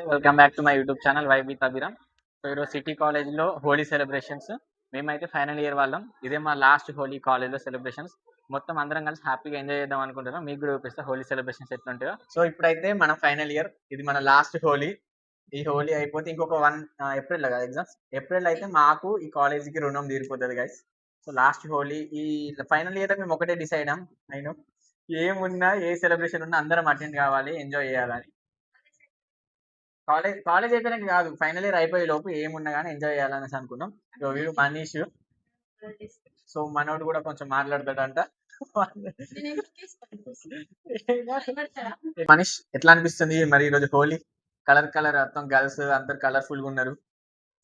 Welcome back to my YouTube channel vibe with Abhiram. So ఈరోజు city కాలేజ్లో Holi celebrations. మేమైతే final year వాళ్ళం. ఇదే మా లాస్ట్ హోలీ కాలేజ్లో సెలబ్రేషన్స్. మొత్తం అందరం కలిసి హ్యాపీగా ఎంజాయ్ చేద్దాం అనుకుంటున్నాం. మీకు కూడా చూపిస్తా హోలీ సెలబ్రేషన్స్ ఎట్లుంటాయో. సో ఇప్పుడైతే మన ఫైనల్ ఇయర్, ఇది మన లాస్ట్ హోలీ. ఈ హోలీ అయిపోతే ఇంకొక ఏప్రిల్ కదా ఎగ్జామ్స్. ఏప్రిల్ అయితే మాకు ఈ కాలేజీకి రుణం తీరిపోతుంది గైస్. సో లాస్ట్ హోలీ ఈ ఫైనల్ ఇయర్ మేము ఒకటే డిసైడ్ అయినా ఏమున్నా ఏ సెలబ్రేషన్ ఉన్నా అందరం అటెండ్ కావాలి, ఎంజాయ్ చేయాలని. కాలేజ్ అయిపోయినాక కాదు, ఫైనల్ ఇయర్ అయిపోయే లోపు ఏమున్నా కానీ ఎంజాయ్ చేయాలనేసి అనుకున్నాం. సో వీడు మనీష్, సో మనోడు కూడా కొంచెం మాట్లాడతాడంట. మనీష్ ఎట్లా అనిపిస్తుంది మరి ఈరోజు హోలీ? కలర్ మొత్తం గర్ల్స్ అందరు కలర్ఫుల్ గా ఉన్నారు.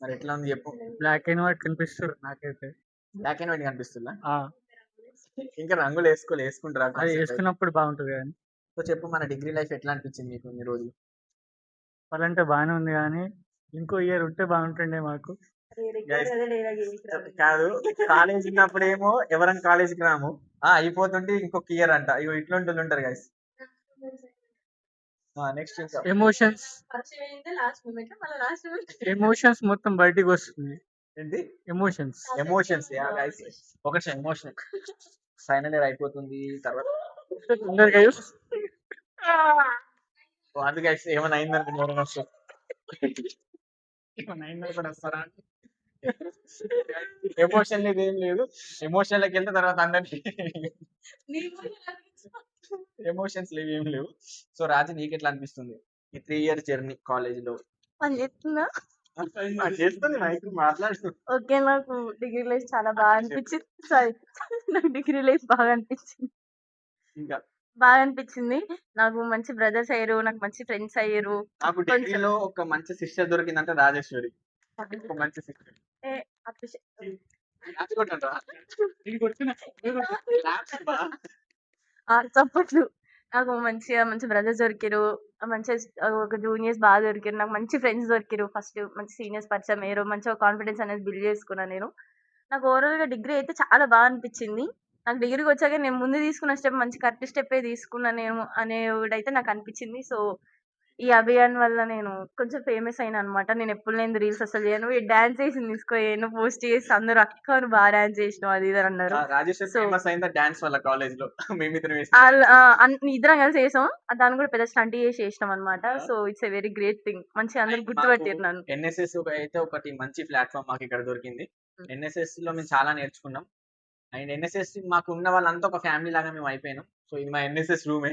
మరి ఎట్లా ఉంది చెప్పు. బ్లాక్ అండ్ వైట్ కనిపిస్తుంది నాకైతే. బ్లాక్ అండ్ వైట్ కనిపిస్తుందా? ఇంకా రంగులు వేసుకుంటారా? అది వేసుకున్నప్పుడు బాగుంటుంది కానీ. సో చెప్పు, మన డిగ్రీ లైఫ్ ఎట్లా అనిపించింది మీకు ఈ రోజు? వాళ్ళంటే బాగానే ఉంది కానీ ఇంకో ఇయర్ ఉంటే బాగుంటుండే మాకు. కాదు, కాలేజ్ ఉన్నప్పుడేమో ఎవరైనా కాలేజీకి రాము, అయిపోతుంటే ఇంకొక ఇయర్ అంట. ఇగో ఇట్లాంటి ఉంటారు గైస్. నెక్స్ట్ ఎమోషన్స్ మొత్తం బయటికి వస్తుంది. ఏంటి ఎమోషన్స్? గైస్ ఒక ఎమోషన్. ఫైనల్ ఇయర్ అయిపోతుంది తర్వాత అది గైస్ ఏమైనా అయిందనుకున్నారు కూడా వస్తారా? ఎమోషన్ లేదు, ఏం లేదు. ఎమోషన్లోకి వెళ్తే తర్వాత అందరికి ఎమోషన్స్ లేవు, ఏం లేవు. సో రాజు, నీకు ఎట్లా అనిపిస్తుంది ఈ 3 years జర్నీ కాలేజ్ లో? చేస్తుంది మాట్లాడుతూ. ఓకే, నాకు డిగ్రీ లైఫ్ చాలా బాగా అనిపించింది. సారీ, నాకు డిగ్రీ లైఫ్ బాగా అనిపించింది. ఇంకా బాగా అనిపించింది. నాకు మంచి బ్రదర్స్ అయ్యారు, నాకు మంచి ఫ్రెండ్స్ అయ్యారు. నాకు డిగ్రీలో ఒక మంచి సిస్టర్ దొరికిందంటే రాజేశ్వరి. ఒక మంచి సిస్టర్. చప్పట్లు. నాకు మంచి బ్రదర్స్ దొరికారు, మంచి ఒక జూనియర్స్ బాగా దొరికారు, నాకు మంచి ఫ్రెండ్స్ దొరికారు. ఫస్ట్ మంచి సీనియర్స్ పరిచయం అయ్యారు, మంచిగా కాన్ఫిడెన్స్ అనేది బిల్డ్ చేసుకున్నాను నేను. నాకు ఓవరాల్ గా డిగ్రీ అయితే చాలా బాగా అనిపించింది. నాకు డిగ్రీకి వచ్చాక నేను ముందు తీసుకున్న స్టెప్ మంచి కరెక్ట్ స్టెప్పే తీసుకున్నా నేను అనేదైతే నాకు అనిపించింది. సో ఈ అభియాన్ వల్ల నేను కొంచెం ఫేమస్ అయినా అనమాట. నేను ఎప్పుడు నేను రీల్స్ అసలు చేయను, ఈ డాన్స్ చేసింది తీసుకో ఎన్నో పోస్ట్ చేసి అందరూ అక్క నువ్వు బాగా డాన్స్ చేసినావు అది ఇది అన్నారు. ఇద్దరం కలిసి చేసాం, దాన్ని కూడా పెద్ద స్టంట్ చేసి చేసినాం అనమాట. So it's a very great thing. మంచి అందరూ గుర్తుపెట్టారు నన్ను. ఎన్ఎస్ఎస్ అయితే ఒకటి మంచి ప్లాట్ఫామ్ మాకు ఇక్కడ దొరికింది. ఎన్ఎస్ఎస్ లో మేము చాలా నేర్చుకున్నాం. అండ్ ఎన్ఎస్ఎస్ మాకు ఉన్న వాళ్ళంతా ఒక ఫ్యామిలీ లాగా మేము అయిపోయినాం. సో ఇది మా ఎన్ఎస్ఎస్ రూమే.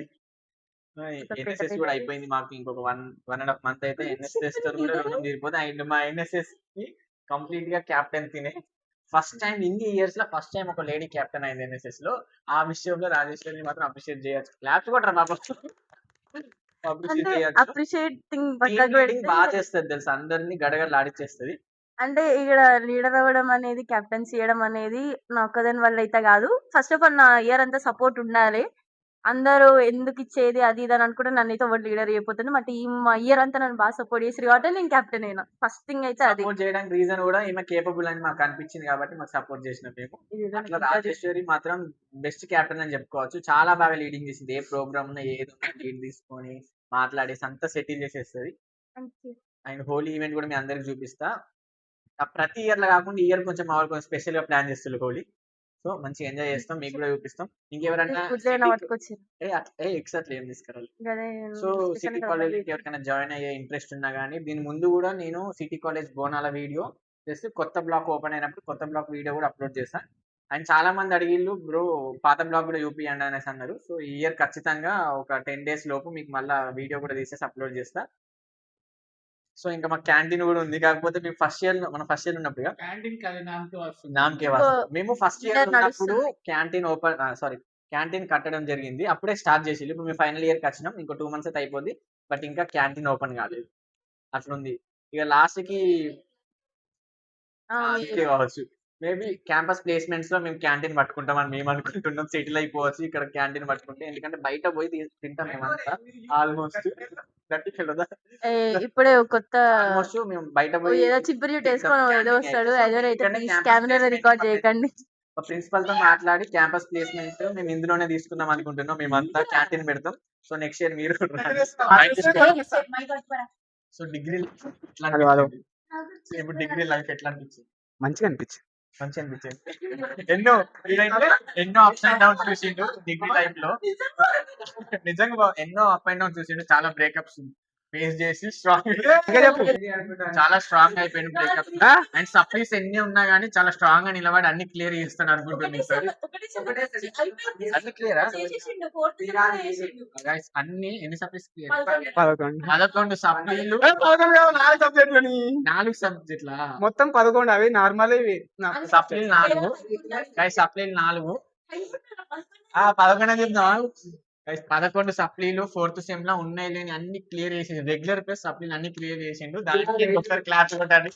ఎన్ఎస్ఎస్ కూడా అయిపోయింది మాకు. ఇంకొక 1.5 month అయితే ఎన్ఎస్ఎస్ తో కూడా రుణం తీరిపోతే. అండ్ మా ఎన్ఎస్ఎస్ కి కంప్లీట్ గా క్యాప్టెన్ తినే ఫస్ట్ టైం ఇన్ని ఇయర్స్ లో ఫస్ట్ టైం ఒక లేడీ క్యాప్టెన్ అయింది ఎన్ఎస్ఎస్ లో. ఆ విషయంలో రాజేశ్వరిని మాత్రం అప్రిషియేట్ చేయొచ్చు. క్లాప్స్ కూడా బాబా బాగా చేస్తుంది తెలుసు, అందరినీ గడగడలాడిచ్చేస్తుంది. అంటే ఇక్కడ లీడర్ అవ్వడం అనేది, కెప్టెన్సీ చేయడం అనేది నా ఒక్కదాని వల్ల అయితే కాదు. ఫస్ట్ ఆఫ్ ఆల్ నా ఇయర్ అంతా సపోర్ట్ ఉండాలి. అందరూ ఎందుకు ఇచ్చేది అది ఇది అని అనుకుంటే నన్ను అయితే ఒకటి లీడర్ అయిపోతుంది. మా టీమ్ మా ఇయర్ అంతా నన్ను బాగా సపోర్ట్ చేసి కాబట్టి నేను కెప్టెన్ అయినా. ఫస్ట్ థింగ్ అయితే అది సపోర్ట్ చేయడానికి రీజన్ కూడా ఈమె కేపబుల్ అని మాకు అనిపించింది కాబట్టి మాకు సపోర్ట్ చేసిన మేము. అట్లా రాజేశ్వరి మాత్రం బెస్ట్ క్యాప్టెన్ అని చెప్పుకోవచ్చు. చాలా బాగా లీడింగ్ చేసింది. ఏ ప్రోగ్రామ్ ఏదో లీడ్ తీసుకొని మాట్లాడేసి అంతా సెటిల్ చేసేస్తుంది. అండ్ హోలీ ఈవెంట్ కూడా మీ అందరికి చూపిస్తా. ప్రతి ఇయర్ లో కాకుండా ఇయర్ కొంచెం స్పెషల్ గా ప్లాన్ చేస్తారు హోలీ. సో మంచిగా ఎంజాయ్ చేస్తాం, మీకు కూడా చూపిస్తాం. ఇంకెవరైనా ఎక్సట్లా ఏం తీసుకురాలి. సో సిటీ కాలేజ్ ఎవరికైనా జాయిన్ అయ్యే ఇంట్రెస్ట్ ఉన్నా కానీ, దీని ముందు కూడా నేను సిటీ కాలేజ్ బోనాల వీడియో ప్లస్ కొత్త బ్లాక్ ఓపెన్ అయినప్పుడు కొత్త బ్లాక్ వీడియో కూడా అప్లోడ్ చేస్తాను. అండ్ చాలా మంది అడిగిళ్ళు బ్రో పాత బ్లాగ్ కూడా చూపియండి అనేసి అన్నారు. సో ఈ ఇయర్ ఖచ్చితంగా ఒక 10 days లోపు మీకు మళ్ళీ వీడియో కూడా తీసేసి అప్లోడ్ చేస్తా. సో ఇంకా మా క్యాంటీన్ కూడా ఉంది. కాకపోతే మేము ఫస్ట్ ఇయర్ ఉన్నప్పుడు నామకే మేము ఫస్ట్ ఇయర్ ఉన్నప్పుడు క్యాంటీన్ కట్టడం జరిగింది. అప్పుడే స్టార్ట్ చేసి ఇప్పుడు మేము ఫైనల్ ఇయర్కి వచ్చినాం. ఇంకో 2 months అయితే అయిపోద్ది. బట్ ఇంకా క్యాంటీన్ ఓపెన్ కాలేదు, అట్లుంది. ఇక లాస్ట్ కి కావచ్చు మేబీ క్యాంపస్ ప్లేస్మెంట్స్ లో మేము క్యాంటీన్ పట్టుకుంటామని మేము అనుకుంటున్నాం. సెటిల్ అయిపోవచ్చు ఇక్కడ క్యాంటీన్ పట్టుకుంటే, ఎందుకంటే బయట పోయి తింటాం మేమంతా. ఆల్మోస్ట్ ఇప్పుడే కొత్త ఆల్మోస్ట్ మేము బయట పోయి ఏదో చిబ్బరి వేసుకొని ఏదో వస్తాడు, కెమెరా రికార్డ్ చేయకండి. ప్రిన్సిపల్ తో మాట్లాడి క్యాంపస్ ప్లేస్మెంట్ మేము ఇందులోనే తీసుకుందాం అనుకుంటున్నాం. మేమంతా క్యాంటీన్ పెడతాం. సో నెక్స్ట్ ఇయర్ మీరు సో డిగ్రీ ఎట్లా హలో, హలో. అనిపించింది? సో ఇప్పుడు డిగ్రీ లైఫ్ ఎట్లా అనిపించింది? మంచిగా అనిపించింది. మంచి అనిపించింది. ఎన్నో అప్స్ అండ్ డౌన్స్ చూసిండు డిగ్రీ లైఫ్ లో. నిజంగా ఎన్నో అప్ అండ్ డౌన్స్ చూసిండు. చాలా బ్రేకప్స్ ఫేస్ చేసి స్ట్రాంగ్ చాలా స్ట్రాంగ్ అయిపోయింది బ్రేకప్. అండ్ సప్లీస్ ఎన్ని ఉన్నా గానీ చాలా స్ట్రాంగ్ గా నిలబడి అన్ని క్లియర్ చేస్తాడు అనుకుంటున్నాను సార్. అన్ని క్లియరా అన్ని ఎన్ని సప్లీస్ క్లియర్? 11 సప్లీలు. 4 సబ్జెక్టుల మొత్తం 11 అవి నార్మల్. సప్లీలు 4. సప్లీలు 4. 11 చెప్తాం. 11 సప్లీలు 4th సెమ్ లో ఉన్నాయి లేని అన్ని క్లియర్ చేసిండు. రెగ్యులర్ ప్లస్ సప్లీలు అన్ని క్లియర్ చేసిండు. దానికి ఒకసారి క్లాస్ కొట్టాలి.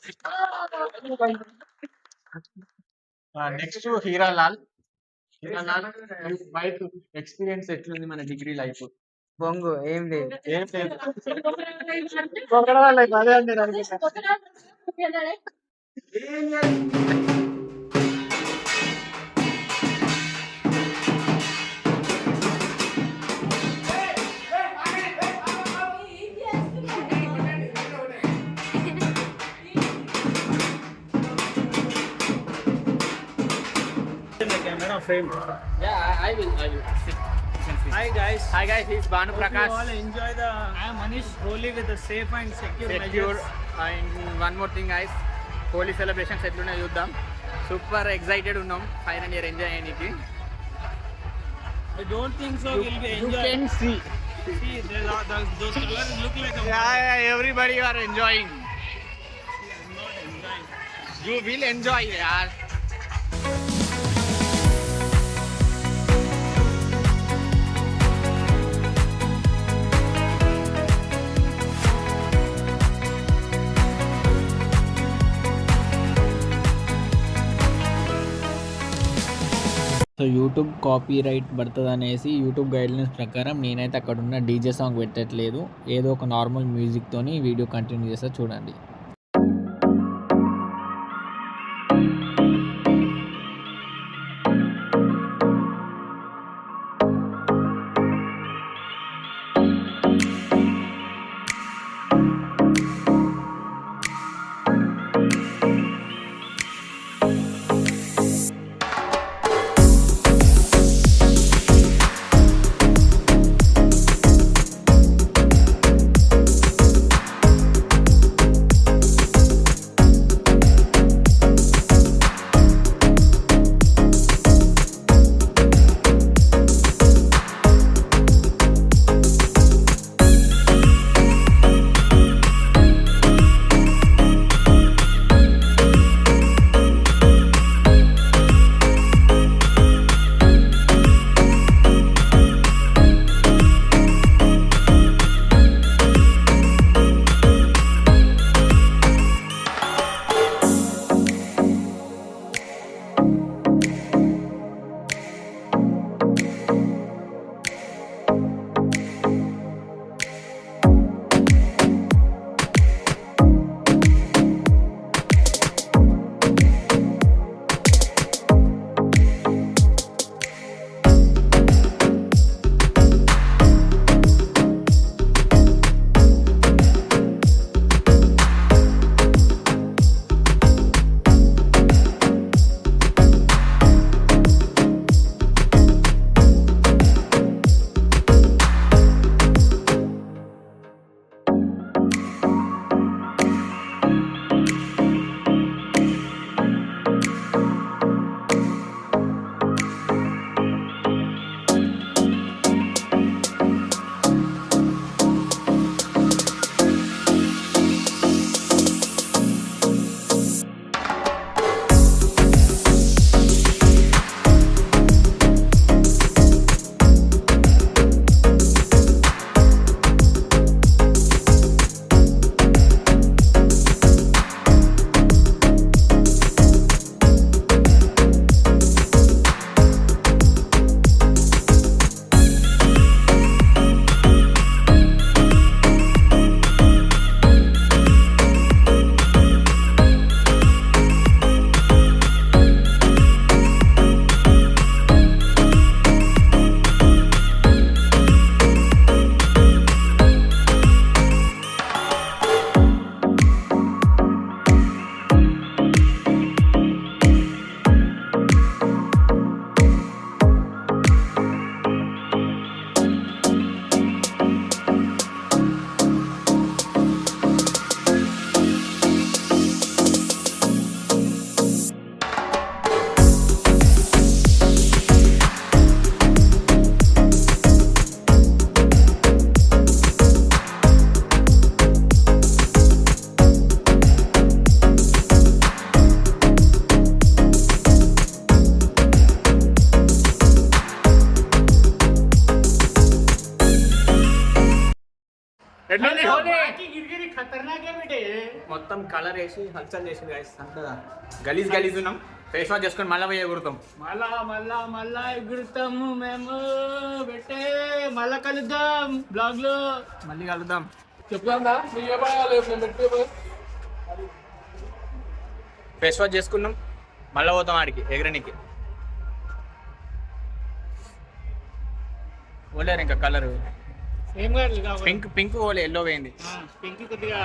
నెక్స్ట్ హీరాలాల్ వైఫ్ ఎక్స్పీరియన్స్ ఎట్లుంది మన డిగ్రీ లైఫ్? బొంగు ఏం లేదు. ఏం లేదు. అదే అంటారు అనుకుంటా. camera frame. Yeah, I will. Hi guys. Hi guys, he's Banu Hope you Prakash. all enjoy the Manish Holi with a safe and secure measures. And one more thing guys, Holi celebrations ఎట్లున్నాయో చూద్దాం. Super excited ఉన్నాం final year enjoy చేయడానికి. I don't think so. We'll be enjoying. see. See, those colors look like a. Yeah, everybody are enjoying. I'm not enjoying. You will enjoy yaar. So YouTube copy right పడుతుంది అనేసి YouTube guidelines ప్రకారం నేనైతే అక్కడ ఉన్న DJ song పెట్టట్లేదు. ఏదో ఒక normal మ్యూజిక్తోని video continue చేస్తా చూడండి. మొత్తం కలర్ వేసి హల్చల్ చేసి guys. అంతా గలీజ్ గలీజ్ ఉన్నాం. ఫేస్ వాష్ చేసుకొని మళ్ళీ పోయి ఎగురుతాం. మళ్ళా ఎగురుతాము మేము పెట్టే మళ్ళా కలుద్దాం బ్లాగ్ లో. మళ్ళీ కలుద్దాం. ఫేస్ వాష్ చేసుకున్నాం మళ్ళీ పోతాం ఆడికి ఎగరనికి. పోలేరు ఇంకా కలర్ ఏం కాదు పింక్ పోలే ఎల్లో పోయింది. పింక్ కొద్దిగా